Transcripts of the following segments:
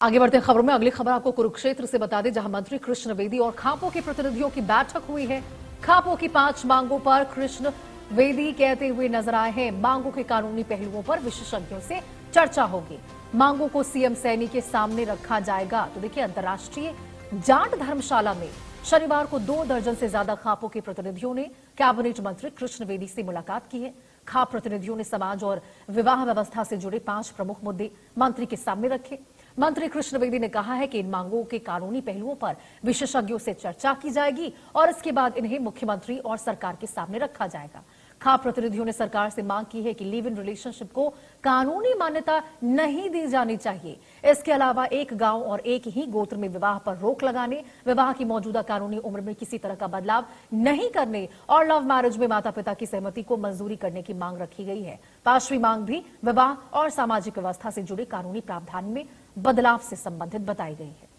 आगे बढ़ते खबरों में अगली खबर आपको कुरुक्षेत्र से बता दें, जहां मंत्री कृष्ण वेदी और खापों के प्रतिनिधियों की बैठक हुई है। खापों की 5 मांगों पर कृष्ण वेदी कहते हुए नजर आए हैं। मांगों के कानूनी पहलुओं पर विशेषज्ञों से चर्चा होगी। मांगों को सीएम सैनी के सामने रखा जाएगा। तो देखिए, अंतर्राष्ट्रीय जाट धर्मशाला में शनिवार को 2 दर्जन से ज्यादा खापों के प्रतिनिधियों ने कैबिनेट मंत्री कृष्ण वेदी से मुलाकात की है। खाप प्रतिनिधियों ने समाज और विवाह व्यवस्था से जुड़े 5 प्रमुख मुद्दे मंत्री के सामने रखे। मंत्री कृष्ण वेदी ने कहा है कि इन मांगों के कानूनी पहलुओं पर विशेषज्ञों से चर्चा की जाएगी और इसके बाद इन्हें मुख्यमंत्री और सरकार के सामने रखा जाएगा। खाप प्रतिनिधियों ने सरकार से मांग की है कि लिव इन रिलेशनशिप को कानूनी मान्यता नहीं दी जानी चाहिए। इसके अलावा एक गांव और एक ही गोत्र में विवाह पर रोक लगाने, विवाह की मौजूदा कानूनी उम्र में किसी तरह का बदलाव नहीं करने और लव मैरिज में माता पिता की सहमति को मंजूरी करने की मांग रखी गई है। 5वीं मांग भी विवाह और सामाजिक व्यवस्था से जुड़े कानूनी प्रावधान में बदलाव से संबंधित बताई गई है।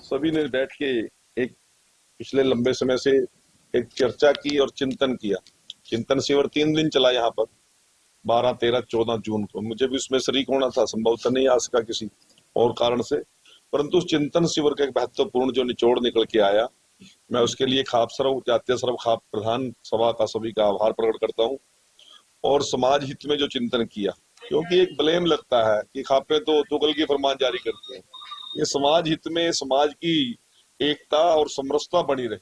सभी ने बैठ के एक पिछले लंबे समय से एक चर्चा की और चिंतन किया। चिंतन शिविर 3 दिन चला यहाँ पर 12, 13, 14 जून को। मुझे भी उसमें शरीक होना था, संभवतः नहीं आ सका किसी और कारण से, परंतु उस चिंतन शिविर का एक महत्वपूर्ण जो निचोड़ निकल के आया, मैं उसके लिए खाप सर्व जातीय सर्व खाप प्रधान सभा का सभी का आभार प्रकट करता हूँ। और समाज हित में जो चिंतन किया, क्योंकि एक ब्लेम लगता है कि खापे तो तुगल की फरमान जारी करते हैं। ये समाज हित में समाज की एकता और समरसता बनी रहे,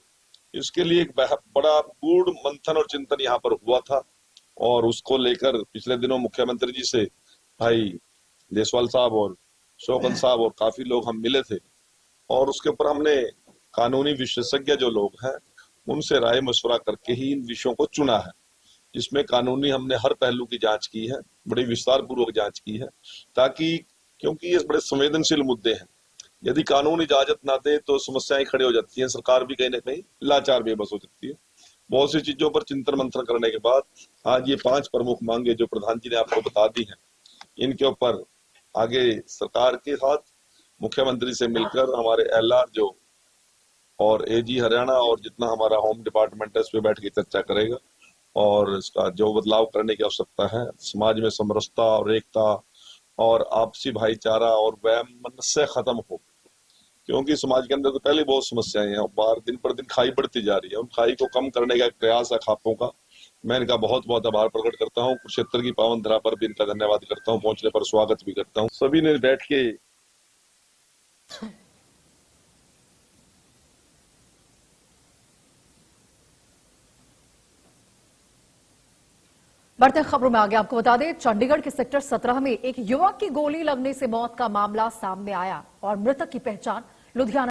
इसके लिए एक बड़ा गूढ़ मंथन और चिंतन यहाँ पर हुआ था। और उसको लेकर पिछले दिनों मुख्यमंत्री जी से भाई देसवाल साहब और शौकत साहब और काफी लोग हम मिले थे और उसके ऊपर हमने कानूनी विशेषज्ञ जो लोग हैं उनसे राय मशवरा करके ही इन विषयों को चुना है, जिसमें कानूनी हमने हर पहलू की जांच की है, बड़ी विस्तार पूर्वक जांच की है, ताकि क्योंकि ये बड़े संवेदनशील मुद्दे हैं। यदि कानून इजाजत ना दे तो समस्याएं खड़ी हो जाती हैं, सरकार भी कहीं ना कहीं लाचार बेबस हो सकती है। बहुत सी चीजों पर चिंतन मंथन करने के बाद आज ये 5 प्रमुख मांगे जो प्रधान जी ने आपको बता दी हैं, इनके ऊपर आगे सरकार के साथ मुख्यमंत्री से मिलकर हमारे एलआर जो और एजी हरियाणा और जितना हमारा होम डिपार्टमेंट है, इस पे बैठ के चर्चा करेगा और इसका जो बदलाव करने की आवश्यकता है, समाज में समरसता और एकता और आपसी भाईचारा और वैमनस्य खत्म हो, क्योंकि समाज के अंदर तो पहले बहुत समस्याएं हैं और बाहर दिन पर दिन खाई बढ़ती जा रही है। उन खाई को कम करने का प्रयास है खापों का। मैं इनका बहुत बहुत आभार प्रकट करता हूँ। कुरुक्षेत्र की पावन धरा पर भी इनका धन्यवाद करता हूँ, पहुंचने पर स्वागत भी करता हूँ। सभी ने बैठ के बढ़ते खबरों में आगे आपको बता दें, चंडीगढ़ के सेक्टर 17 में एक युवक की गोली लगने से मौत का मामला सामने आया और मृतक की पहचान लुधियाना